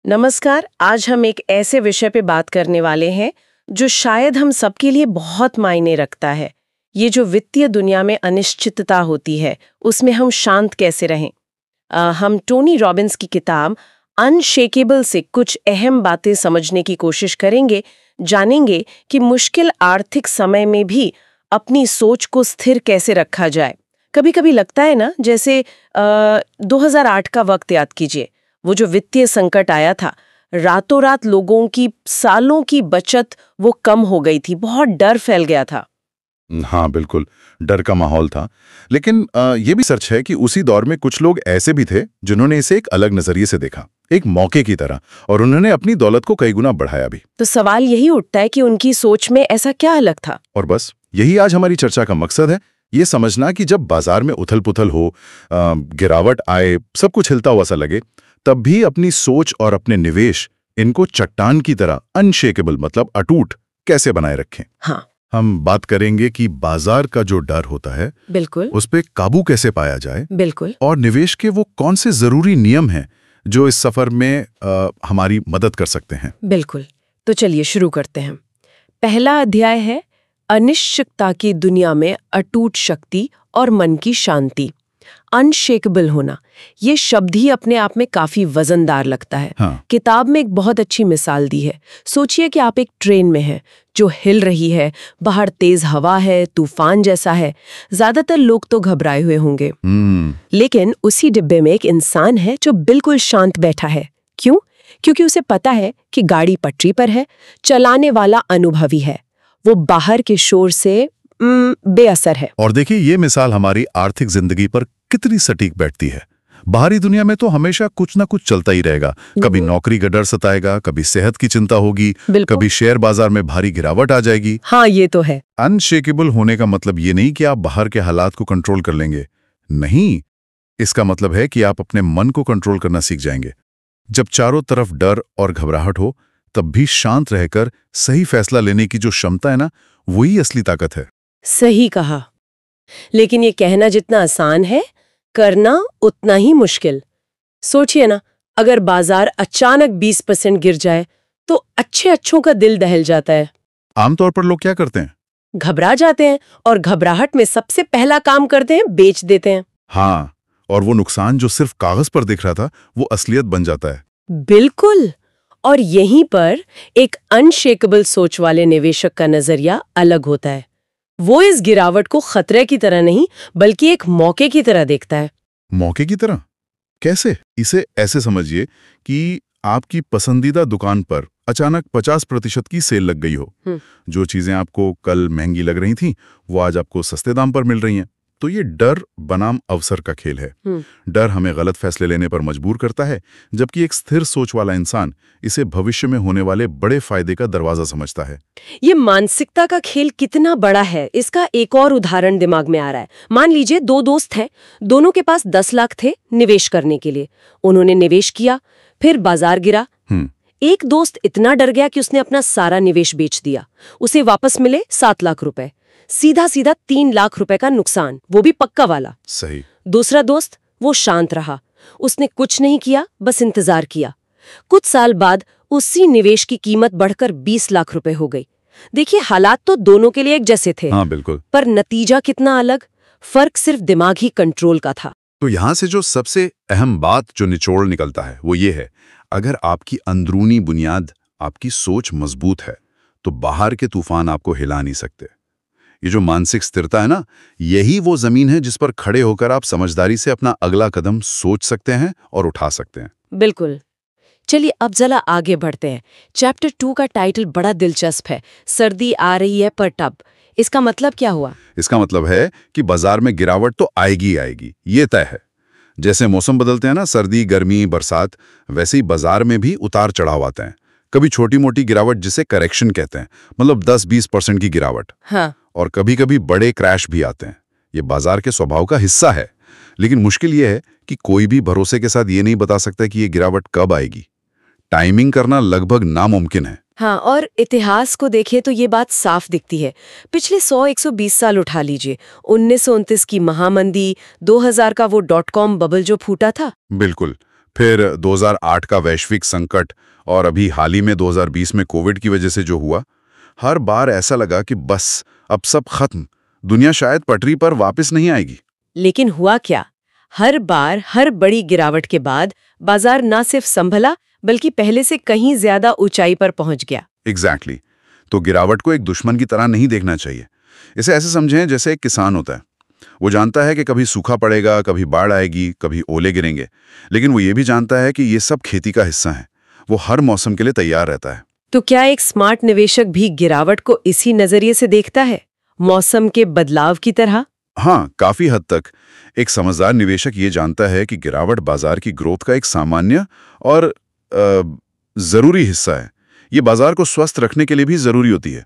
नमस्कार। आज हम एक ऐसे विषय पे बात करने वाले हैं जो शायद हम सबके लिए बहुत मायने रखता है। ये जो वित्तीय दुनिया में अनिश्चितता होती है, उसमें हम शांत कैसे रहें। हम टोनी रॉबिन्स की किताब अनशेकेबल से कुछ अहम बातें समझने की कोशिश करेंगे, जानेंगे कि मुश्किल आर्थिक समय में भी अपनी सोच को स्थिर कैसे रखा जाए। कभी कभी लगता है ना, जैसे 2008 का वक्त याद कीजिए। वो जो वित्तीय संकट आया था, रातों रात लोगों की सालों की बचत वो कम हो गई थी, बहुत डर फैल गया था। हाँ बिल्कुल, डर का माहौल था। लेकिन ये भी सच है कि उसी दौर में कुछ लोग ऐसे भी थे जिन्होंने इसे एक अलग नजरिए से देखा, एक मौके की तरह, और उन्होंने अपनी दौलत को कई गुना बढ़ाया भी। तो सवाल यही उठता है कि उनकी सोच में ऐसा क्या अलग था। और बस यही आज हमारी चर्चा का मकसद है, ये समझना कि जब बाजार में उथल पुथल हो, गिरावट आए, सब कुछ हिलता हुआ सा लगे, तब भी अपनी सोच और अपने निवेश, इनको चट्टान की तरह अनशेकेबल मतलब अटूट कैसे बनाए रखें। हाँ हम बात करेंगे कि बाजार का जो डर होता है, बिल्कुल, उस पे काबू कैसे पाया जाए, बिल्कुल, और निवेश के वो कौन से जरूरी नियम हैं जो इस सफर में हमारी मदद कर सकते हैं। बिल्कुल। तो चलिए शुरू करते हैं। पहला अध्याय है अनिश्चितता की दुनिया में अटूट शक्ति और मन की शांति। अनशेकेबल होना, ये शब्द ही अपने आप में काफी वजनदार लगता है। हाँ। किताब में एक बहुत अच्छी मिसाल दी है। सोचिए कि आप एक ट्रेन में हैं जो हिल रही है, बाहर तेज हवा है, तूफान जैसा है। ज्यादातर लोग तो घबराए हुए होंगे, लेकिन उसी डिब्बे में एक इंसान है जो बिल्कुल शांत बैठा है। क्यों? क्योंकि उसे पता है कि गाड़ी पटरी पर है, चलाने वाला अनुभवी है, वो बाहर के शोर से बेअसर है। और देखिए, ये मिसाल हमारी आर्थिक जिंदगी पर कितनी सटीक बैठती है। बाहरी दुनिया में तो हमेशा कुछ ना कुछ चलता ही रहेगा। कभी नौकरी का डर सताएगा, कभी सेहत की चिंता होगी, कभी शेयर बाजार में भारी गिरावट आ जाएगी। हाँ, ये तो है। अनशेकेबल होने का मतलब ये नहीं कि आप बाहर के हालात को कंट्रोल कर लेंगे, नहीं, इसका मतलब है कि आप अपने मन को कंट्रोल करना सीख जाएंगे। जब चारों तरफ डर और घबराहट हो, तब भी शांत रहकर सही फैसला लेने की जो क्षमता है ना, वही असली ताकत है। सही कहा। लेकिन ये कहना जितना आसान है, करना उतना ही मुश्किल। सोचिए ना, अगर बाजार अचानक 20% गिर जाए तो अच्छों का दिल दहल जाता है। आमतौर पर लोग क्या करते हैं? घबरा जाते हैं, और घबराहट में सबसे पहला काम करते हैं, बेच देते हैं। हाँ, और वो नुकसान जो सिर्फ कागज पर दिख रहा था, वो असलियत बन जाता है। बिल्कुल। और यहीं पर एक अनशेकेबल सोच वाले निवेशक का नजरिया अलग होता है। वो इस गिरावट को खतरे की तरह नहीं, बल्कि एक मौके की तरह देखता है। मौके की तरह? कैसे? इसे ऐसे समझिए कि आपकी पसंदीदा दुकान पर अचानक 50% की सेल लग गई हो। जो चीजें आपको कल महंगी लग रही थीं, वो आज आपको सस्ते दाम पर मिल रही हैं। तो ये डर बनाम अवसर का खेल है। डर हमें गलत फैसले लेने पर मजबूर करता है, जबकि एक स्थिर सोच वाला इंसान इसे भविष्य में होने वाले बड़े फायदे का दरवाजा समझता है। ये मानसिकता का खेल कितना बड़ा है, इसका एक और उदाहरण दिमाग में आ रहा है। मान लीजिए दो दोस्त हैं, दोनों के पास 10 लाख थे निवेश करने के लिए। उन्होंने निवेश किया, फिर बाजार गिरा। एक दोस्त इतना डर गया कि उसने अपना सारा निवेश बेच दिया। उसे वापस मिले 7 लाख रुपए। सीधा 3 लाख रुपए का नुकसान, वो भी पक्का वाला। सही। दूसरा दोस्त, वो शांत रहा, उसने कुछ नहीं किया, बस इंतजार किया। कुछ साल बाद उसी निवेश की कीमत बढ़कर 20 लाख रुपए हो गई। देखिए, हालात तो दोनों के लिए एक जैसे थे। हाँ बिल्कुल। पर नतीजा कितना अलग। फर्क सिर्फ दिमागी कंट्रोल का था। तो यहाँ से जो सबसे अहम बात जो निचोड़ निकलता है, वो ये है, अगर आपकी अंदरूनी बुनियाद, आपकी सोच मजबूत है, तो बाहर के तूफान आपको हिला नहीं सकते। ये जो मानसिक स्थिरता है ना, यही वो जमीन है जिस पर खड़े होकर आप समझदारी से अपना अगला कदम सोच सकते हैं और उठा सकते हैं। बिल्कुल। चलिए अब जरा आगे बढ़ते हैं। चैप्टर 2 का टाइटल बड़ा दिलचस्प है, सर्दी आ रही है पर टब। इसका मतलब क्या हुआ? इसका मतलब है कि बाजार में गिरावट तो आएगी आएगी, ये तय है। जैसे मौसम बदलते हैं ना, सर्दी, गर्मी, बरसात, वैसे ही बाजार में भी उतार चढ़ाव आते हैं। कभी छोटी मोटी गिरावट जिसे करेक्शन कहते हैं, मतलब 10-20% की गिरावट। हाँ। और कभी कभी बड़े क्रैश भी आते हैं। ये बाजार के स्वभाव का हिस्सा है। लेकिन मुश्किल ये है कि कोई भी भरोसे के साथ ये नहीं बता सकता कि ये गिरावट कब आएगी। टाइमिंग करना लगभग नामुमकिन है। हाँ, और इतिहास को देखें तो ये बात साफ दिखती है। पिछले 100-120 साल उठा लीजिए, 1929 की महामंदी, 2000 का वो .com बबल जो फूटा था। बिल्कुल। फिर 2008 का वैश्विक संकट और अभी हाल ही में 2020 में कोविड की वजह से जो हुआ, हर बार ऐसा लगा कि बस अब सब खत्म, दुनिया शायद पटरी पर वापस नहीं आएगी। लेकिन हुआ क्या? हर बार हर बड़ी गिरावट के बाद बाजार न सिर्फ संभला बल्कि पहले से कहीं ज्यादा ऊंचाई पर पहुंच गया। एग्जैक्टली। तो गिरावट को एक दुश्मन की तरह नहीं देखना चाहिए। इसे ऐसे समझें जैसे एक किसान होता है। वो जानता है कि कभी सूखा पड़ेगा, कभी बाढ़ आएगी, कभी ओले गिरेंगे, लेकिन वो ये भी जानता है कि ये सब खेती का हिस्सा है। वो हर मौसम के लिए तैयार रहता है। तो क्या एक स्मार्ट निवेशक भी गिरावट को इसी नजरिए से देखता है, मौसम के बदलाव की तरह? हाँ, काफी हद तक। एक समझदार निवेशक ये जानता है कि गिरावट बाजार की ग्रोथ का एक सामान्य और जरूरी हिस्सा है। ये बाजार को स्वस्थ रखने के लिए भी जरूरी होती है।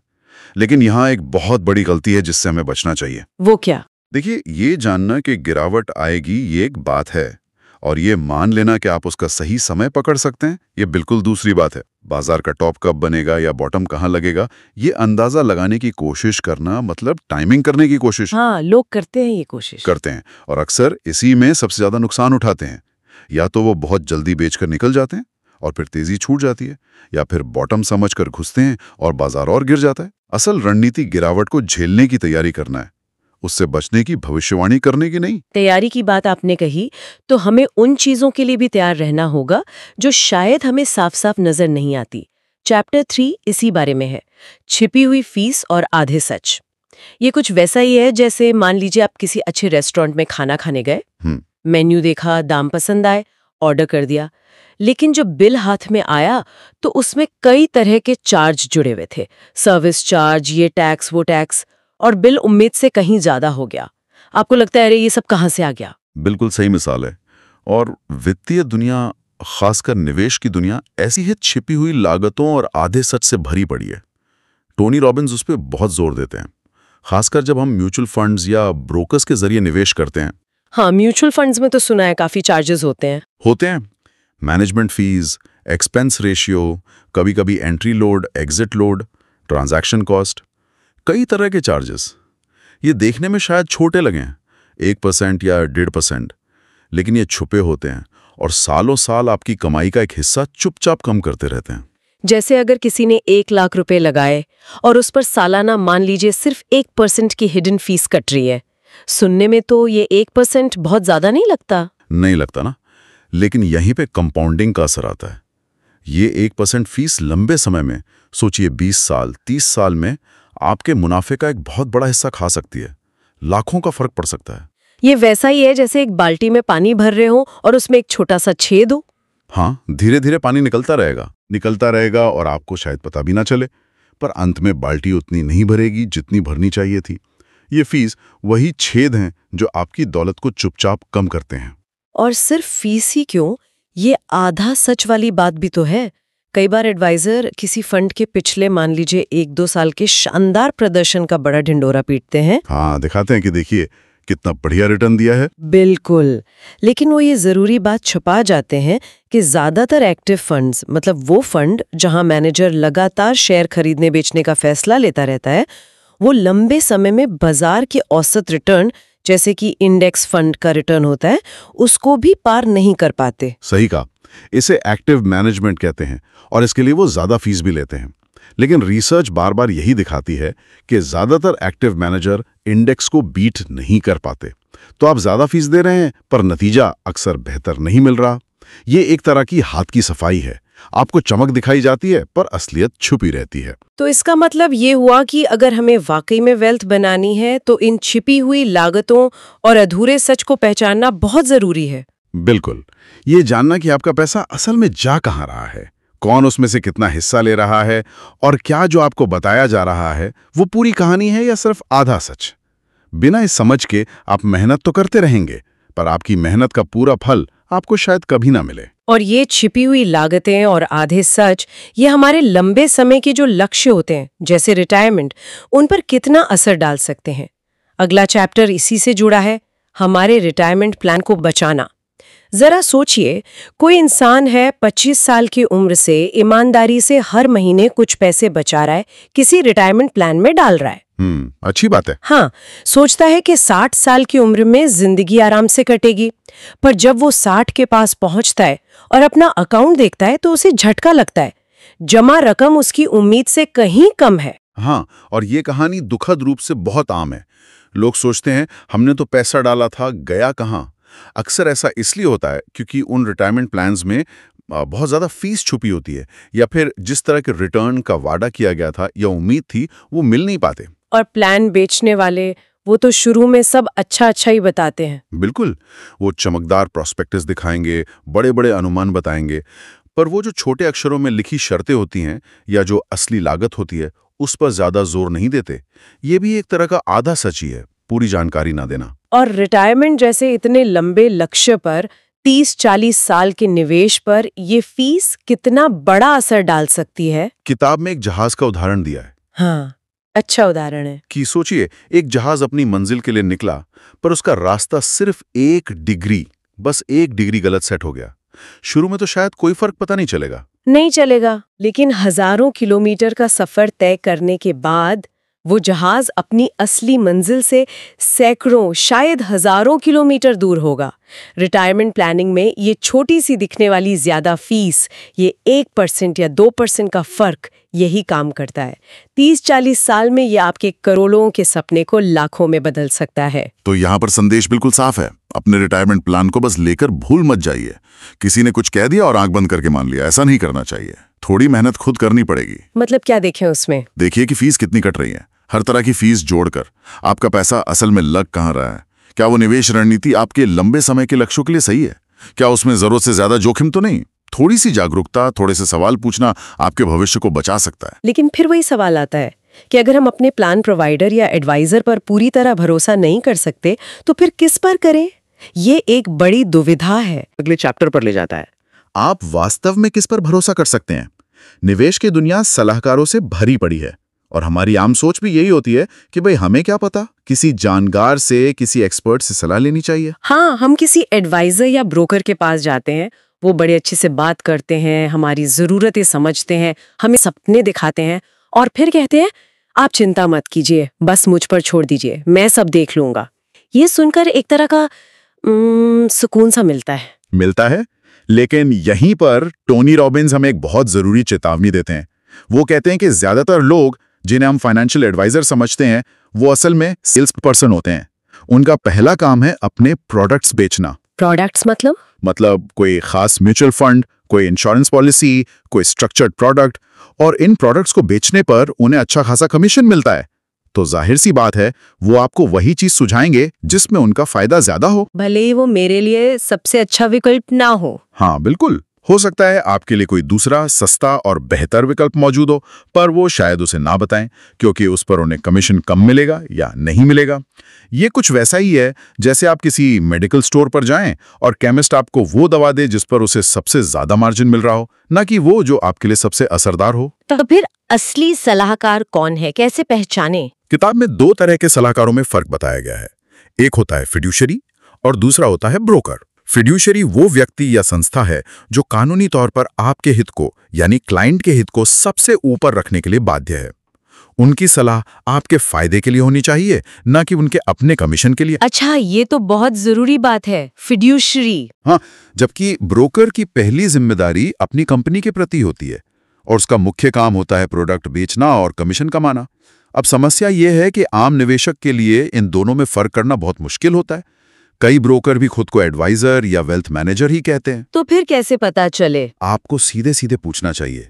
लेकिन यहाँ एक बहुत बड़ी गलती है जिससे हमें बचना चाहिए। वो क्या? देखिए, ये जानना कि गिरावट आएगी ये एक बात है, और ये मान लेना कि आप उसका सही समय पकड़ सकते हैं, ये बिल्कुल दूसरी बात है। बाजार का टॉप कब बनेगा या बॉटम कहाँ लगेगा, ये अंदाजा लगाने की कोशिश करना मतलब टाइमिंग करने की कोशिश। हाँ, लोग करते हैं ये कोशिश। करते हैं, और अक्सर इसी में सबसे ज्यादा नुकसान उठाते हैं। या तो वो बहुत जल्दी बेचकर निकल जाते हैं और फिर तेजी छूट जाती है, या फिर बॉटम समझकर घुसते हैं और बाजार और गिर जाता है। असल रणनीति गिरावट को झेलने की तैयारी करना है, उससे बचने की भविष्यवाणी करने की नहीं। तैयारी की बात आपने कही, तो हमें उन चीजों के लिए भी तैयार रहना होगा जो शायद हमें साफ साफ नजर नहीं आती। चैप्टर 3 इसी बारे में है, छिपी हुई फीस और आधे सच। ये कुछ वैसा ही है जैसे मान लीजिए आप किसी अच्छे रेस्टोरेंट में खाना खाने गए, मेन्यू देखा, दाम पसंद आए, ऑर्डर कर दिया, लेकिन जब बिल हाथ में आया तो उसमें कई तरह के चार्ज जुड़े हुए थे। सर्विस चार्ज, ये टैक्स, वो टैक्स, और बिल उम्मीद से कहीं ज्यादा हो गया। आपको लगता है अरे ये सब कहां से आ गया? बिल्कुल सही मिसाल है। और वित्तीय दुनिया, खासकर निवेश की दुनिया, ऐसी ही छिपी हुई लागतों और आधे सच से भरी पड़ी है। टोनी रॉबिन्स उस पर बहुत जोर देते हैं, खासकर जब हम म्यूचुअल फंड्स या ब्रोकर्स के जरिए निवेश करते हैं। हाँ, म्यूचुअल फंड्स में तो सुना है काफी चार्जेस होते हैं। मैनेजमेंट फीस, एक्सपेंस रेशियो, कभी कभी entry load, exit load, transaction cost, कई तरह के चार्जेस। ये देखने में शायद छोटे लगें, 1% या 1.5%, लेकिन ये छुपे होते हैं और सालों साल आपकी कमाई का एक हिस्सा चुपचाप कम करते रहते हैं। जैसे अगर किसी ने 1 लाख रुपए लगाए और उस पर सालाना मान लीजिए सिर्फ 1% की हिडन फीस कट रही है। सुनने में तो ये 1% बहुत ज्यादा नहीं लगता? नहीं लगता ना, लेकिन यहीं पे कंपाउंडिंग का असर आता है। ये 1% फीस लंबे समय में, सोचिए 20 साल, 30 साल में आपके मुनाफे का एक बहुत बड़ा हिस्सा खा सकती है। लाखों का फर्क पड़ सकता है। ये वैसा ही है जैसे एक बाल्टी में पानी भर रहे हो और उसमें एक छोटा सा छेद हो। हाँ, धीरे धीरे पानी निकलता रहेगा और आपको शायद पता भी ना चले, पर अंत में बाल्टी उतनी नहीं भरेगी जितनी भरनी चाहिए थी। ये फीस वही छेद हैं जो आपकी दौलत को चुपचाप कम करते हैं। और सिर्फ फीस ही क्यों, ये आधा सच वाली बात भी तो है। कई बार एडवाइजर किसी फंड के पिछले मान लीजिए 1-2 साल के शानदार प्रदर्शन का बड़ा ढिंडोरा पीटते हैं। हाँ, दिखाते हैं कि देखिए कितना बढ़िया रिटर्न दिया है। बिल्कुल, लेकिन वो ये जरूरी बात छुपा जाते हैं कि ज्यादातर एक्टिव फंड्स, मतलब वो फंड जहां मैनेजर लगातार शेयर खरीदने बेचने का फैसला लेता रहता है, वो लंबे समय में बाजार के औसत रिटर्न, जैसे कि इंडेक्स फंड का रिटर्न होता है, उसको भी पार नहीं कर पाते। सही कहा, इसे एक्टिव मैनेजमेंट कहते हैं और इसके लिए वो ज्यादा फीस भी लेते हैं। लेकिन रिसर्च बार बार यही दिखाती है कि ज्यादातर एक्टिव मैनेजर इंडेक्स को बीट नहीं कर पाते। तो आप ज्यादा फीस दे रहे हैं पर नतीजा अक्सर बेहतर नहीं मिल रहा। ये एक तरह की हाथ की सफाई है। आपको चमक दिखाई जाती है पर असलियत छुपी रहती है। तो इसका मतलब ये हुआ कि अगर हमें वाकई में वेल्थ बनानी है तो इन छिपी हुई लागतों और अधूरे सच को पहचानना बहुत जरूरी है। बिल्कुल, ये जानना कि आपका पैसा असल में जा कहाँ रहा है, कौन उसमें से कितना हिस्सा ले रहा है, और क्या जो आपको बताया जा रहा है वो पूरी कहानी है या सिर्फ आधा सच। बिना इस समझ के आप मेहनत तो करते रहेंगे, पर आपकी मेहनत का पूरा फल आपको शायद कभी ना मिले। और ये छिपी हुई लागतें और आधे सच, ये हमारे लंबे समय के जो लक्ष्य होते हैं, जैसे रिटायरमेंट, उन पर कितना असर डाल सकते हैं। अगला चैप्टर इसी से जुड़ा है, हमारे रिटायरमेंट प्लान को बचाना। जरा सोचिए, कोई इंसान है 25 साल की उम्र से ईमानदारी से हर महीने कुछ पैसे बचा रहा है, किसी रिटायरमेंट प्लान में डाल रहा है। अच्छी बात है। हाँ, सोचता है कि 60 साल की उम्र में जिंदगी आराम से कटेगी, पर जब वो 60 के पास पहुंचता है और अपना अकाउंट देखता है तो उसे झटका लगता है। जमा रकम उसकी उम्मीद से कहीं कम है। हाँ, और ये कहानी दुखद रूप से बहुत आम है। लोग सोचते हैं हमने तो पैसा डाला था, गया कहाँ। अक्सर ऐसा इसलिए होता है क्योंकि उन रिटायरमेंट प्लान्स में बहुत ज़्यादा फीस छुपी होती है, या फिर जिस तरह के रिटर्न का वादा किया गया था या उम्मीद थी वो मिल नहीं पाते। और प्लान बेचने वाले वो तो शुरू में सब अच्छा ही बताते हैं। बिल्कुल, वो चमकदार प्रोस्पेक्टस दिखाएंगे, बड़े बड़े अनुमान बताएंगे, पर वो जो छोटे अक्षरों में लिखी शर्तें होती हैं या जो असली लागत होती है उस पर ज्यादा जोर नहीं देते। ये भी एक तरह का आधा सच ही है, पूरी जानकारी ना देना। और रिटायरमेंट जैसे इतने लंबे लक्ष्य पर 30-40 साल के निवेश पर ये फीस कितना बड़ा असर डाल सकती है। किताब में एक जहाज का उदाहरण दिया है। हाँ, अच्छा उदाहरण है। कि सोचिए, एक जहाज अपनी मंजिल के लिए निकला, पर उसका रास्ता सिर्फ 1 डिग्री, बस 1 डिग्री गलत सेट हो गया। शुरू में तो शायद कोई फर्क पता नहीं चलेगा, लेकिन हजारों किलोमीटर का सफर तय करने के बाद वो जहाज अपनी असली मंजिल से सैकड़ों, शायद हजारों किलोमीटर दूर होगा। रिटायरमेंट प्लानिंग में ये छोटी सी दिखने वाली ज्यादा फीस, ये 1% या 2% का फर्क यही काम करता है। 30-40 साल में ये आपके करोड़ों के सपने को लाखों में बदल सकता है। तो यहाँ पर संदेश बिल्कुल साफ है, अपने रिटायरमेंट प्लान को बस लेकर भूल मत जाइए। किसी ने कुछ कह दिया और आंख बंद करके मान लिया, ऐसा नहीं करना चाहिए। थोड़ी मेहनत खुद करनी पड़ेगी। मतलब क्या देखें उसमें? देखिए कि फीस कितनी कट रही है। हर तरह की फीस जोड़कर आपका पैसा असल में लग कहाँ रहा है। क्या वो निवेश रणनीति आपके लंबे समय के लक्ष्यों के लिए सही है? क्या उसमें जरूरत से ज्यादा जोखिम तो नहीं? थोड़ी सी जागरूकता, थोड़े से सवाल पूछना आपके भविष्य को बचा सकता है। लेकिन फिर वही सवाल आता है कि अगर हम अपने प्लान प्रोवाइडर या एडवाइजर पर पूरी तरह भरोसा नहीं कर सकते तो फिर किस पर करें? ये एक बड़ी दुविधा है। अगले चैप्टर पर ले जाता है। आप वास्तव में किस पर भरोसा कर सकते हैं? निवेश की दुनिया सलाहकारों से भरी पड़ी है और हमारी आम सोच भी यही होती है कि भाई हमें क्या पता, किसी जानकार से, किसी एक्सपर्ट से सलाह लेनी चाहिए। हाँ, हम किसी एडवाइजर या ब्रोकर के पास जाते हैं, वो बड़े अच्छे से बात करते हैं, हमारी जरूरतें समझते हैं, हमें सपने दिखाते हैं और फिर कहते हैं आप चिंता मत कीजिए, बस मुझ पर छोड़ दीजिए, मैं सब देख लूंगा। ये सुनकर एक तरह का सुकून सा मिलता है। लेकिन यहीं पर टोनी रॉबिन्स हमें एक बहुत जरूरी चेतावनी देते हैं। वो कहते हैं कि ज्यादातर लोग जिन्हें हम फाइनेंशियल एडवाइजर समझते हैं वो असल में सेल्स पर्सन होते हैं। उनका पहला काम है अपने प्रोडक्ट्स बेचना। प्रोडक्ट्स मतलब कोई खास म्यूचुअल फंड, कोई इंश्योरेंस पॉलिसी, कोई स्ट्रक्चर्ड प्रोडक्ट, और इन प्रोडक्ट्स को बेचने पर उन्हें अच्छा खासा कमीशन मिलता है। तो जाहिर सी बात है वो आपको वही चीज सुझाएंगे जिसमें उनका फायदा ज्यादा हो, भले ही वो मेरे लिए सबसे अच्छा विकल्प ना हो। हाँ बिल्कुल, हो सकता है आपके लिए कोई दूसरा सस्ता और बेहतर विकल्प मौजूद हो, पर वो शायद उसे ना बताएं क्योंकि उस पर उन्हें कमीशन कम मिलेगा या नहीं मिलेगा। ये कुछ वैसा ही है जैसे आप किसी मेडिकल स्टोर पर जाएं और केमिस्ट आपको वो दवा दे जिस पर उसे सबसे ज्यादा मार्जिन मिल रहा हो, ना कि वो जो आपके लिए सबसे असरदार हो। तो फिर असली सलाहकार कौन है, कैसे पहचाने? किताब में 2 तरह के सलाहकारों में फर्क बताया गया है। एक होता है फिड्यूशरी और दूसरा होता है ब्रोकर। फिड्यूशरी वो व्यक्ति या संस्था है जो कानूनी तौर पर आपके हित को, यानी क्लाइंट के हित को सबसे ऊपर रखने के लिए बाध्य है। उनकी सलाह आपके फायदे के लिए होनी चाहिए, ना कि उनके अपने कमीशन के लिए। अच्छा, ये तो बहुत जरूरी बात है, फिड्यूशरी। हाँ, जबकि ब्रोकर की पहली जिम्मेदारी अपनी कंपनी के प्रति होती है और उसका मुख्य काम होता है प्रोडक्ट बेचना और कमीशन कमाना। अब समस्या यह है कि आम निवेशक के लिए इन दोनों में फर्क करना बहुत मुश्किल होता है। कई ब्रोकर भी खुद को एडवाइजर या वेल्थ मैनेजर ही कहते हैं। तो फिर कैसे पता चले? आपको सीधे सीधे पूछना चाहिए,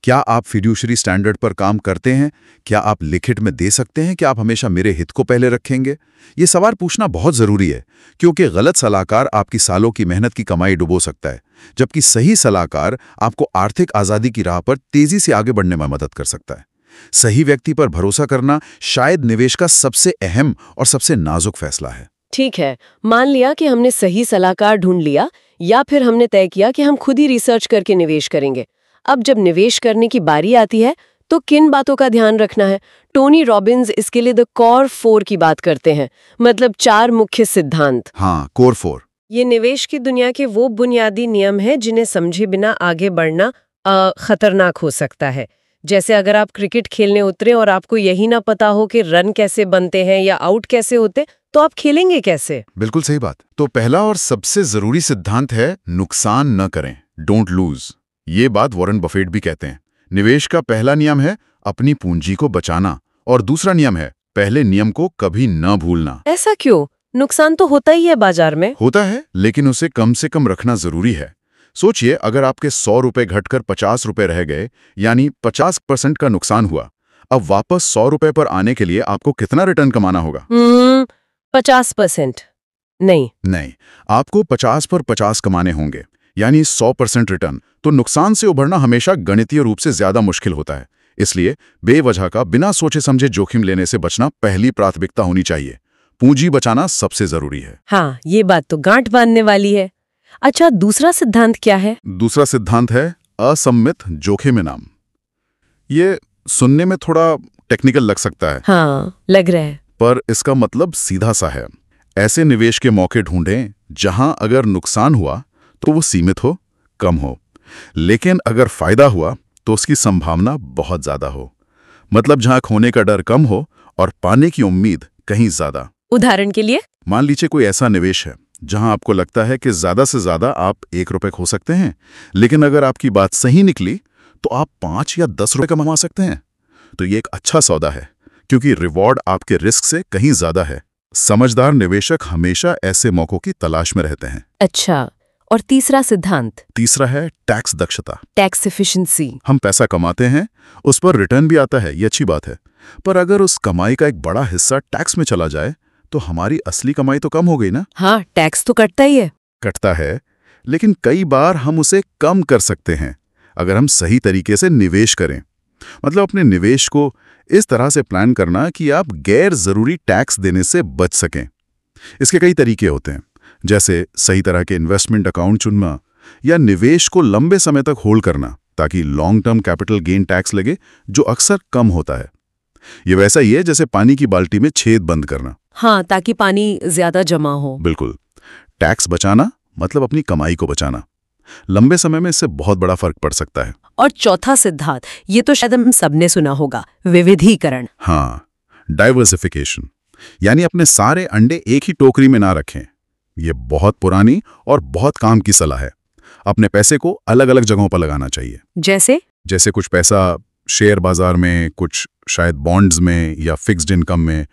क्या आप फिड्यूशरी स्टैंडर्ड पर काम करते हैं? क्या आप लिखित में दे सकते हैं कि आप हमेशा मेरे हित को पहले रखेंगे? ये सवाल पूछना बहुत जरूरी है, क्योंकि गलत सलाहकार आपकी सालों की मेहनत की कमाई डुबो सकता है, जबकि सही सलाहकार आपको आर्थिक आजादी की राह पर तेजी से आगे बढ़ने में मदद कर सकता है। सही व्यक्ति पर भरोसा करना शायद निवेश का सबसे अहम और सबसे नाजुक फैसला है। ठीक है, मान लिया कि हमने सही सलाहकार ढूंढ लिया, या फिर हमने तय किया कि हम खुद ही रिसर्च करके निवेश करेंगे। अब जब निवेश करने की बारी आती है तो किन बातों का ध्यान रखना है? टोनी रॉबिन्स इसके लिए द कोर 4 की बात करते हैं, मतलब 4 मुख्य सिद्धांत। हाँ, कोर 4। ये निवेश की दुनिया के वो बुनियादी नियम हैं जिन्हें समझे बिना आगे बढ़ना खतरनाक हो सकता है। जैसे अगर आप क्रिकेट खेलने उतरे और आपको यही ना पता हो कि रन कैसे बनते हैं या आउट कैसे होते, तो आप खेलेंगे कैसे? बिल्कुल सही बात। तो पहला और सबसे जरूरी सिद्धांत है नुकसान न करें, डोंट लूज। ये बात वॉरेन बफेट भी कहते हैं। निवेश का पहला नियम है अपनी पूंजी को बचाना, और दूसरा नियम है पहले नियम को कभी न भूलना। ऐसा क्यों? नुकसान तो होता ही है बाजार में। होता है, लेकिन उसे कम से कम रखना जरूरी है। सोचिए, अगर आपके 100 रुपए घटकर 50 रुपए रह गए, यानी 50% का नुकसान हुआ, अब वापस 100 रुपए पर आने के लिए आपको कितना रिटर्न कमाना होगा? 50%? नहीं, आपको 50 पर 50 कमाने होंगे, यानी 100% रिटर्न। तो नुकसान से उभरना हमेशा गणितीय रूप से ज्यादा मुश्किल होता है। इसलिए बेवजह का बिना सोचे समझे जोखिम लेने से बचना पहली प्राथमिकता होनी चाहिए। पूंजी बचाना सबसे जरूरी है। हाँ, ये बात तो गांठ बांधने वाली है। अच्छा, दूसरा सिद्धांत क्या है? दूसरा सिद्धांत है असम्मित जोखिम इनाम। ये सुनने में थोड़ा टेक्निकल लग सकता है। हाँ, लग रहा है। पर इसका मतलब सीधा सा है। ऐसे निवेश के मौके ढूंढें जहां अगर नुकसान हुआ तो वो सीमित हो, कम हो, लेकिन अगर फायदा हुआ तो उसकी संभावना बहुत ज्यादा हो। मतलब जहां खोने का डर कम हो और पाने की उम्मीद कहीं ज्यादा। उदाहरण के लिए, मान लीजिए कोई ऐसा निवेश है जहां आपको लगता है कि ज्यादा से ज्यादा आप 1 रुपए खो सकते हैं, लेकिन अगर आपकी बात सही निकली तो आप 5 या 10 रुपए कमा सकते हैं। तो ये एक अच्छा सौदा है, क्योंकि रिवॉर्ड आपके रिस्क से कहीं ज्यादा है। समझदार निवेशक हमेशा ऐसे मौकों की तलाश में रहते हैं। अच्छा, और तीसरा सिद्धांत? तीसरा है टैक्स दक्षता, टैक्स एफिशिएंसी। हम पैसा कमाते हैं, उस पर रिटर्न भी आता है, ये अच्छी बात है। पर अगर उस कमाई का एक बड़ा हिस्सा टैक्स में चला जाए तो हमारी असली कमाई तो कम हो गई ना? हाँ, टैक्स तो कटता ही है। कटता है, लेकिन कई बार हम उसे कम कर सकते हैं अगर हम सही तरीके से निवेश करें। मतलब अपने निवेश को इस तरह से प्लान करना कि आप गैर जरूरी टैक्स देने से बच सकें। इसके कई तरीके होते हैं, जैसे सही तरह के इन्वेस्टमेंट अकाउंट चुनना या निवेश को लंबे समय तक होल्ड करना ताकि long term capital gain tax लगे, जो अक्सर कम होता है। ये वैसा ही है जैसे पानी की बाल्टी में छेद बंद करना। हाँ, ताकि पानी ज्यादा जमा हो। बिल्कुल। टैक्स बचाना मतलब अपनी कमाई को बचाना। लंबे समय में इससे बहुत बड़ा फर्क पड़ सकता है। और चौथा सिद्धांत, ये तो शायद हम सबने सुना होगा, विविधीकरण। हाँ, डाइवर्सिफिकेशन, यानी अपने सारे अंडे एक ही टोकरी में ना रखें। ये बहुत पुरानी और बहुत काम की सलाह है। अपने पैसे को अलग अलग जगहों पर लगाना चाहिए। जैसे कुछ पैसा शेयर बाजार में, कुछ शायद बॉन्ड्स में या फिक्स्ड इनकम में,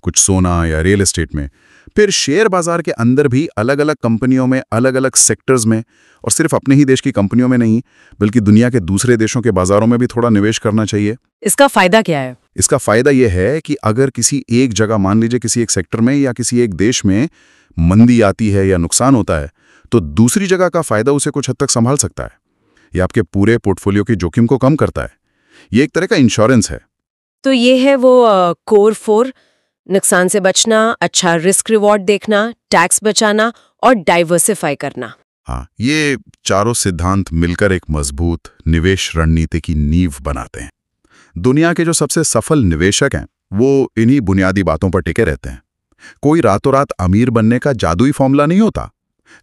कुछ सोना या रियल एस्टेट में। फिर शेयर बाजार के अंदर भी अलग अलग कंपनियों में, अलग अलग सेक्टर्स में, और सिर्फ अपने ही देश की कंपनियों में नहीं बल्कि दुनिया के दूसरे देशों के बाजारों में भी थोड़ा निवेश करना चाहिए। इसका फायदा क्या है? इसका फायदा यह है कि अगर किसी एक जगह, मान लीजिए किसी एक सेक्टर में या किसी एक देश में मंदी आती है या नुकसान होता है, तो दूसरी जगह का फायदा उसे कुछ हद तक संभाल सकता है। यह आपके पूरे पोर्टफोलियो की जोखिम को कम करता है। ये एक तरह का इंश्योरेंस है। तो ये है वो कोर 4: नुकसान से बचना, अच्छा रिस्क रिवॉर्ड देखना, टैक्स बचाना और डाइवर्सिफाई करना। हाँ, ये चारों सिद्धांत मिलकर एक मजबूत निवेश रणनीति की नींव बनाते हैं। दुनिया के जो सबसे सफल निवेशक हैं वो इन्हीं बुनियादी बातों पर टिके रहते हैं। कोई रातों रात अमीर बनने का जादुई फॉर्मूला नहीं होता।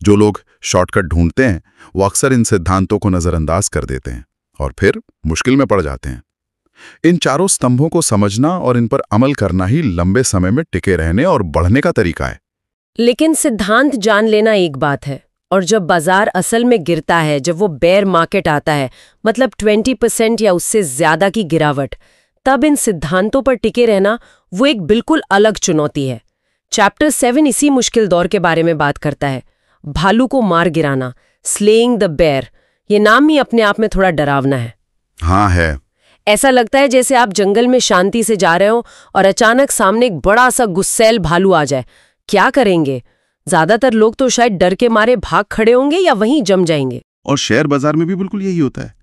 जो लोग शॉर्टकट ढूंढते हैं वो अक्सर इन सिद्धांतों को नजरअंदाज कर देते हैं और फिर मुश्किल में पड़ जाते हैं। इन चारों स्तंभों को समझना और इन पर अमल करना ही लंबे समय में टिके रहने और बढ़ने का तरीका है। लेकिन सिद्धांत जान लेना एक बात है, और जब बाजार असल में गिरता है, जब वो बेयर मार्केट आता है, मतलब 20% या उससे ज्यादा की गिरावट, तब इन सिद्धांतों पर टिके रहना वो एक बिल्कुल अलग चुनौती है। चैप्टर 7 इसी मुश्किल दौर के बारे में बात करता है। भालू को मार गिराना, स्लेइंग द बेयर। ये नाम ही अपने आप में थोड़ा डरावना है। हाँ है। ऐसा लगता है जैसे आप जंगल में शांति से जा रहे हो और अचानक सामने एक बड़ा सा गुस्सैल भालू आ जाए। क्या करेंगे? ज्यादातर लोग तो शायद डर के मारे भाग खड़े होंगे या वहीं जम जाएंगे। और शेयर बाजार में भी बिल्कुल यही होता है।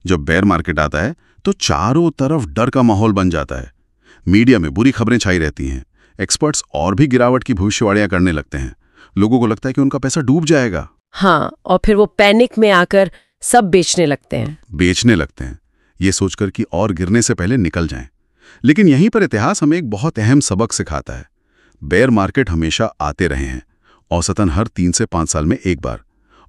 जब बेयर मार्केट आता है तो चारों तरफ डर का माहौल बन जाता है। मीडिया में बुरी खबरें छाई रहती हैं। एक्सपर्ट्स और भी गिरावट की भविष्यवाणियां करने लगते हैं। लोगों को लगता है कि उनका पैसा डूब जाएगा। हाँ, और फिर वो पैनिक में आकर सब बेचने लगते हैं। ये सोचकर कि और गिरने से पहले निकल जाएं। लेकिन यहीं पर इतिहास हमें एक बहुत अहम सबक सिखाता है। बेयर मार्केट हमेशा आते रहे हैं औसतन हर 3 से 5 साल में एक बार।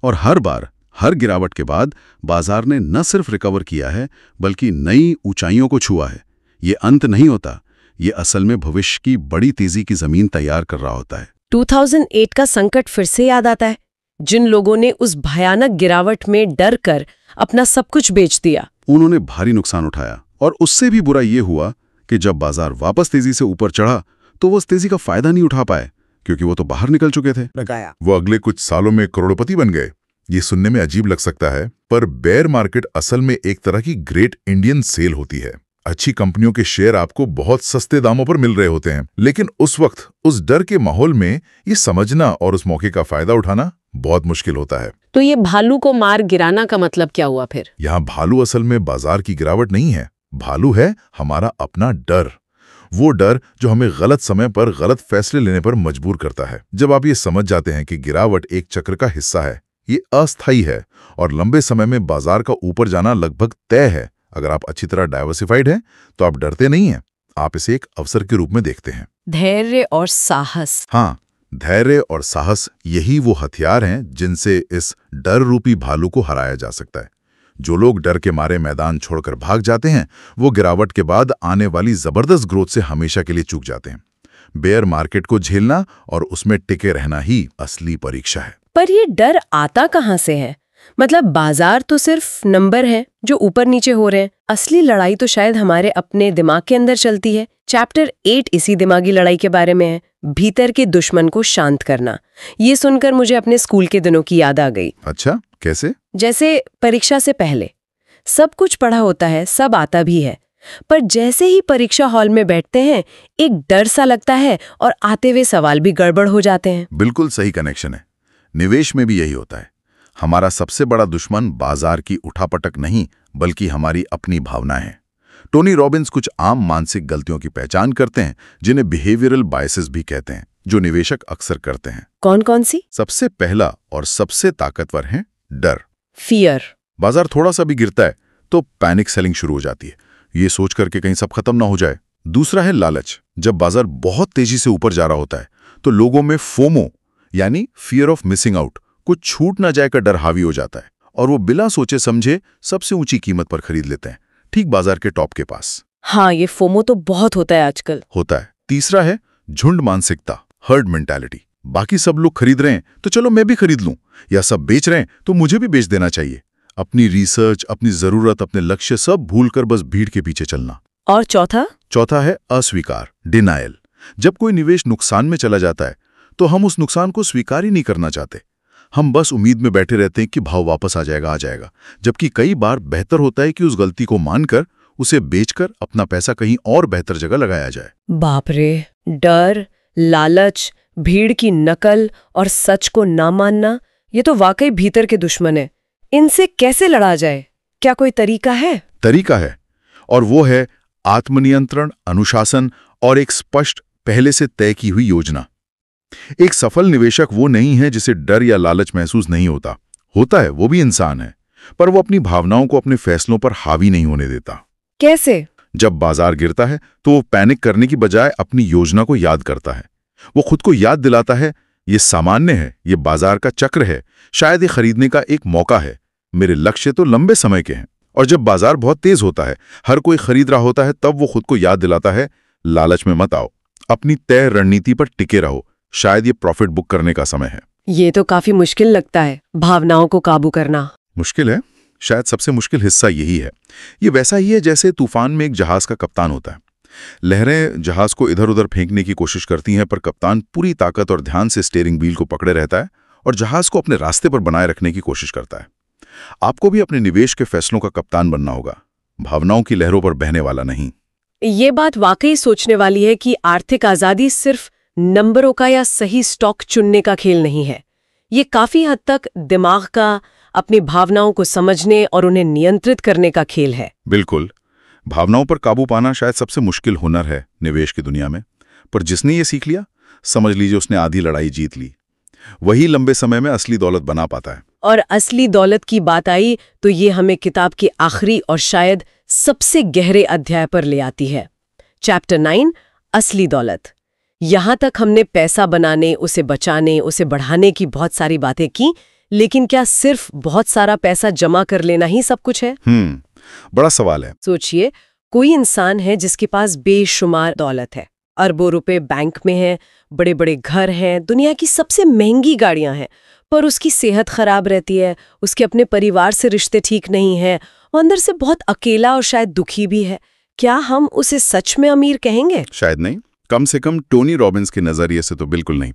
और हर बार, हर गिरावट के बाद बाजार ने न सिर्फ रिकवर किया है बल्कि नई ऊंचाइयों को छुआ है। ये अंत नहीं होता, ये असल में भविष्य की बड़ी तेजी की जमीन तैयार कर रहा होता है। 2008 का संकट फिर से याद आता है। जिन लोगों ने उस भयानक गिरावट में डर कर अपना सब कुछ बेच दिया, उन्होंने भारी नुकसान उठाया। और उससे भी बुरा ये हुआ कि जब बाजार वापस तेजी से ऊपर चढ़ा तो वो उस तेजी का फायदा नहीं उठा पाए, क्योंकि वो तो बाहर निकल चुके थे। वो अगले कुछ सालों में करोड़पति बन गए। ये सुनने में अजीब लग सकता है, पर बेयर मार्केट असल में एक तरह की ग्रेट इंडियन सेल होती है। अच्छी कंपनियों के शेयर आपको बहुत सस्ते दामों पर मिल रहे होते हैं, लेकिन उस वक्त उस डर के माहौल में ये समझना और उस मौके का फायदा उठाना बहुत मुश्किल होता है। तो ये भालू को मार गिराना का मतलब क्या हुआ फिर? यहाँ भालू असल में बाजार की गिरावट नहीं है, भालू है हमारा अपना डर। वो डर जो हमें गलत समय पर गलत फैसले लेने पर मजबूर करता है। जब आप ये समझ जाते हैं कि गिरावट एक चक्र का हिस्सा है, ये अस्थायी है और लंबे समय में बाजार का ऊपर जाना लगभग तय है, अगर आप अच्छी तरह डाइवर्सिफाइड हैं तो आप डरते नहीं हैं, आप इसे एक अवसर के रूप में देखते हैं। धैर्य और साहस। हाँ, धैर्य और साहस, यही वो हथियार हैं जिनसे इस डर रूपी भालू को हराया जा सकता है। जो लोग डर के मारे मैदान छोड़कर भाग जाते हैं, वो गिरावट के बाद आने वाली जबरदस्त ग्रोथ से हमेशा के लिए चूक जाते हैं। बेयर मार्केट को झेलना और उसमें टिके रहना ही असली परीक्षा है। पर ये डर आता कहाँ से है? मतलब बाजार तो सिर्फ नंबर है जो ऊपर नीचे हो रहे हैं। असली लड़ाई तो शायद हमारे अपने दिमाग के अंदर चलती है। चैप्टर 8 इसी दिमागी लड़ाई के बारे में है, भीतर के दुश्मन को शांत करना। ये सुनकर मुझे अपने स्कूल के दिनों की याद आ गई। अच्छा, कैसे? जैसे परीक्षा से पहले सब कुछ पढ़ा होता है, सब आता भी है, पर जैसे ही परीक्षा हॉल में बैठते हैं एक डर सा लगता है और आते हुए सवाल भी गड़बड़ हो जाते हैं। बिल्कुल सही कनेक्शन है। निवेश में भी यही होता है। हमारा सबसे बड़ा दुश्मन बाजार की उठापटक नहीं बल्कि हमारी अपनी भावनाएं हैं। टोनी रॉबिन्स कुछ आम मानसिक गलतियों की पहचान करते हैं जिन्हें बिहेवियरल बायसेस भी कहते हैं, जो निवेशक अक्सर करते हैं। कौन कौन सी? सबसे पहला और सबसे ताकतवर है डर, फियर। बाजार थोड़ा सा भी गिरता है तो पैनिक सेलिंग शुरू हो जाती है, ये सोच करके कहीं सब खत्म ना हो जाए। दूसरा है लालच। जब बाजार बहुत तेजी से ऊपर जा रहा होता है तो लोगों में फोमो यानी फियर ऑफ मिसिंग आउट, कुछ छूट ना जाए का डर हावी हो जाता है और वो बिना सोचे समझे सबसे ऊंची कीमत पर खरीद लेते हैं, ठीक बाजार के टॉप के पास। हाँ, ये फोमो तो बहुत होता है आजकल। होता है। तीसरा है झुंड मानसिकता, हर्ड मेंटालिटी। बाकी सब लोग खरीद रहे हैं तो चलो मैं भी खरीद लूं, या सब बेच रहे हैं तो मुझे भी बेच देना चाहिए। अपनी रिसर्च, अपनी जरूरत, अपने लक्ष्य सब भूलकर बस भीड़ के पीछे चलना। और चौथा है अस्वीकार, डिनायल। जब कोई निवेश नुकसान में चला जाता है तो हम उस नुकसान को स्वीकार ही नहीं करना चाहते। हम बस उम्मीद में बैठे रहते हैं कि भाव वापस आ जाएगा, जबकि कई बार बेहतर होता है कि उस गलती को मानकर उसे बेचकर अपना पैसा कहीं और बेहतर जगह लगाया जाए। बाप रे, डर, लालच, भीड़ की नकल और सच को ना मानना, ये तो वाकई भीतर के दुश्मन है। इनसे कैसे लड़ा जाए? क्या कोई तरीका है? तरीका है, और वो है आत्मनियंत्रण, अनुशासन और एक स्पष्ट पहले से तय की हुई योजना। एक सफल निवेशक वो नहीं है जिसे डर या लालच महसूस नहीं होता है, वो भी इंसान है, पर वो अपनी भावनाओं को अपने फैसलों पर हावी नहीं होने देता। कैसे? जब बाजार गिरता है तो वो पैनिक करने की बजाय अपनी योजना को याद करता है। वो खुद को याद दिलाता है, ये सामान्य है, ये बाजार का चक्र है, शायद ये खरीदने का एक मौका है, मेरे लक्ष्य तो लंबे समय के हैं। और जब बाजार बहुत तेज होता है, हर कोई खरीद रहा होता है, तब वो खुद को याद दिलाता है, लालच में मत आओ, अपनी तय रणनीति पर टिके रहो, शायद ये प्रॉफिट बुक करने का समय है। ये तो काफी मुश्किल लगता है, भावनाओं को काबू करना। मुश्किल है, शायद सबसे मुश्किल हिस्सा यही है। ये वैसा ही है जैसे तूफान में एक जहाज का कप्तान होता है। लहरें जहाज को इधर उधर फेंकने की कोशिश करती हैं, पर कप्तान पूरी ताकत और ध्यान से स्टीयरिंग व्हील को पकड़े रहता है और जहाज को अपने रास्ते पर बनाए रखने की कोशिश करता है। आपको भी अपने निवेश के फैसलों का कप्तान बनना होगा, भावनाओं की लहरों पर बहने वाला नहीं। ये बात वाकई सोचने वाली है कि आर्थिक आजादी सिर्फ नंबरों का या सही स्टॉक चुनने का खेल नहीं है। ये काफी हद तक दिमाग का, अपनी भावनाओं को समझने और उन्हें नियंत्रित करने का खेल है। बिल्कुल, भावनाओं पर काबू पाना शायद सबसे मुश्किल हुनर है निवेश की दुनिया में, पर जिसने ये सीख लिया, समझ लीजिए उसने आधी लड़ाई जीत ली। वही लंबे समय में असली दौलत बना पाता है। और असली दौलत की बात आई तो ये हमें किताब के आखिरी और शायद सबसे गहरे अध्याय पर ले आती है। चैप्टर 9, असली दौलत। यहाँ तक हमने पैसा बनाने, उसे बचाने, उसे बढ़ाने की बहुत सारी बातें की, लेकिन क्या सिर्फ बहुत सारा पैसा जमा कर लेना ही सब कुछ है? बड़ा सवाल है। सोचिए, कोई इंसान है जिसके पास बेशुमार दौलत है, अरबों रुपए बैंक में है, बड़े बड़े घर हैं, दुनिया की सबसे महंगी गाड़ियां हैं, पर उसकी सेहत खराब रहती है, उसके अपने परिवार से रिश्ते ठीक नहीं हैं, वो अंदर से बहुत अकेला और शायद दुखी भी है। क्या हम उसे सच में अमीर कहेंगे? शायद नहीं, कम से कम टोनी रॉबिन्स के नजरिए से तो बिल्कुल नहीं।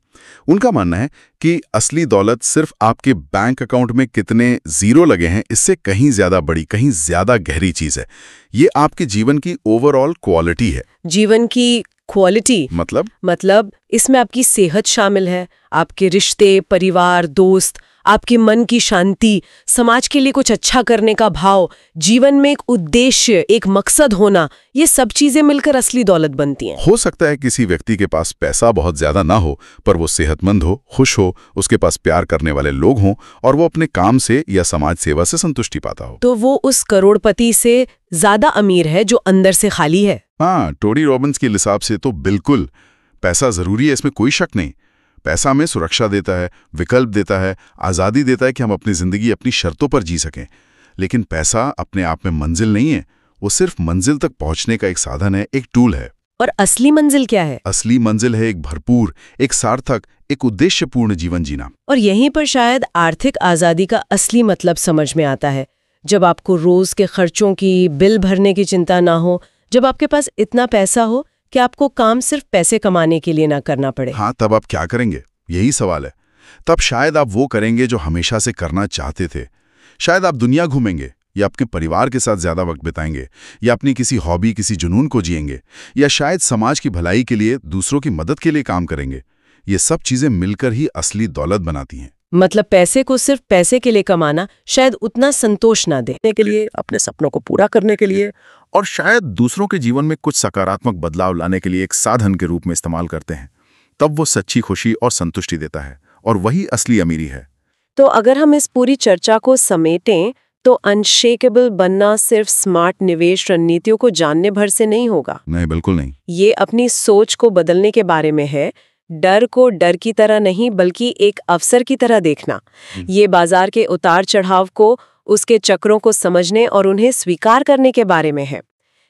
उनका मानना है कि असली दौलत सिर्फ आपके बैंक अकाउंट में कितने जीरो लगे हैं इससे कहीं ज्यादा बड़ी, कहीं ज्यादा गहरी चीज है। ये आपके जीवन की ओवरऑल क्वालिटी है। जीवन की क्वालिटी मतलब इसमें आपकी सेहत शामिल है, आपके रिश्ते, परिवार, दोस्त, आपके मन की शांति, समाज के लिए कुछ अच्छा करने का भाव, जीवन में एक उद्देश्य, एक मकसद होना, ये सब चीजें मिलकर असली दौलत बनती हैं। हो सकता है किसी व्यक्ति के पास पैसा बहुत ज्यादा ना हो, पर वो सेहतमंद हो, खुश हो, उसके पास प्यार करने वाले लोग हों और वो अपने काम से या समाज सेवा से संतुष्टि पाता हो। तो वो उस करोड़पति से ज्यादा अमीर है जो अंदर से खाली है। हाँ, टोनी रॉबिन्स के हिसाब से तो बिल्कुल। पैसा जरूरी है, इसमें कोई शक नहीं। पैसा हमें सुरक्षा देता है, विकल्प देता है, आज़ादी देता है कि हम अपनी ज़िंदगी अपनी शर्तों पर जी सकें। लेकिन पैसा अपने आप में मंजिल नहीं है, वो सिर्फ मंजिल तक पहुंचने का एक साधन है, एक टूल है। और असली मंजिल क्या है? असली मंजिल है एक भरपूर, एक सार्थक, एक उद्देश्यपूर्ण जीवन जीना। और यहीं पर शायद आर्थिक आज़ादी का असली मतलब समझ में आता है। जब आपको रोज के खर्चों की, बिल भरने की चिंता ना हो, जब आपके पास इतना पैसा हो कि आपको काम सिर्फ पैसे कमाने के लिए ना करना पड़े। हाँ, तब आप क्या करेंगे? यही सवाल है। तब शायद आप वो करेंगे जो हमेशा से करना चाहते थे। शायद आप दुनिया घूमेंगे, या अपने परिवार के साथ ज्यादा वक्त बिताएंगे, या अपनी किसी हॉबी, किसी जुनून को जिएंगे, या शायद समाज की भलाई के लिए, दूसरों की मदद के लिए काम करेंगे। ये सब चीजें मिलकर ही असली दौलत बनाती हैं। मतलब पैसे को सिर्फ पैसे के लिए कमाना शायद उतना संतोष ना दे। के लिए, अपने सपनों को पूरा करने के लिए और शायद दूसरों के जीवन में कुछ सकारात्मक बदलाव लाने के लिए एक साधन के रूप में इस्तेमाल करते हैं, तब वो सच्ची खुशी और संतुष्टि देता है, और वही असली अमीरी है। तो अगर हम इस पूरी चर्चा को समेटें तो अनशेकेबल बनना सिर्फ स्मार्ट निवेश रणनीतियों को जानने भर से नहीं होगा। नहीं, बिल्कुल नहीं। ये अपनी सोच को बदलने के बारे में है। डर को डर की तरह नहीं, बल्कि एक अवसर की तरह देखना। ये बाजार के उतार चढ़ाव को, उसके चक्रों को समझने और उन्हें स्वीकार करने के बारे में है।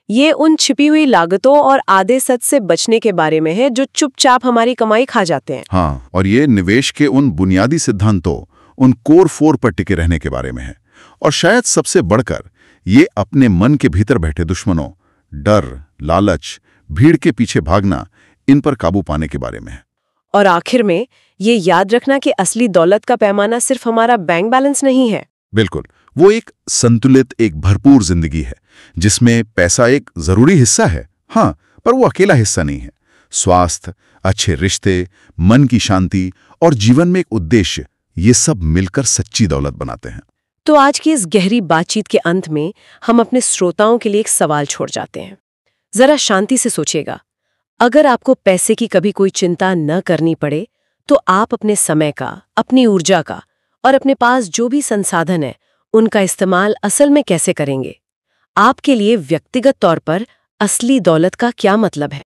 ये उन छिपी हुई लागतों और आधे सच से बचने के बारे में है जो चुपचाप हमारी कमाई खा जाते हैं। हाँ, और ये निवेश के उन बुनियादी सिद्धांतों, उन कोर 4 पर टिके रहने के बारे में है। और शायद सबसे बढ़कर ये अपने मन के भीतर बैठे दुश्मनों, डर, लालच, भीड़ के पीछे भागना, इन पर काबू पाने के बारे में है। और आखिर में ये याद रखना कि असली दौलत का पैमाना सिर्फ हमारा बैंक बैलेंस नहीं है। बिल्कुल, वो एक संतुलित, एक भरपूर जिंदगी है जिसमें पैसा एक जरूरी हिस्सा है, हाँ, पर वो अकेला हिस्सा नहीं है। स्वास्थ्य, अच्छे रिश्ते, मन की शांति और जीवन में एक उद्देश्य, ये सब मिलकर सच्ची दौलत बनाते हैं। तो आज की इस गहरी बातचीत के अंत में हम अपने श्रोताओं के लिए एक सवाल छोड़ जाते हैं। जरा शांति से सोचिएगा, अगर आपको पैसे की कभी कोई चिंता न करनी पड़े तो आप अपने समय का, अपनी ऊर्जा का और अपने पास जो भी संसाधन है उनका इस्तेमाल असल में कैसे करेंगे? आपके लिए व्यक्तिगत तौर पर असली दौलत का क्या मतलब है?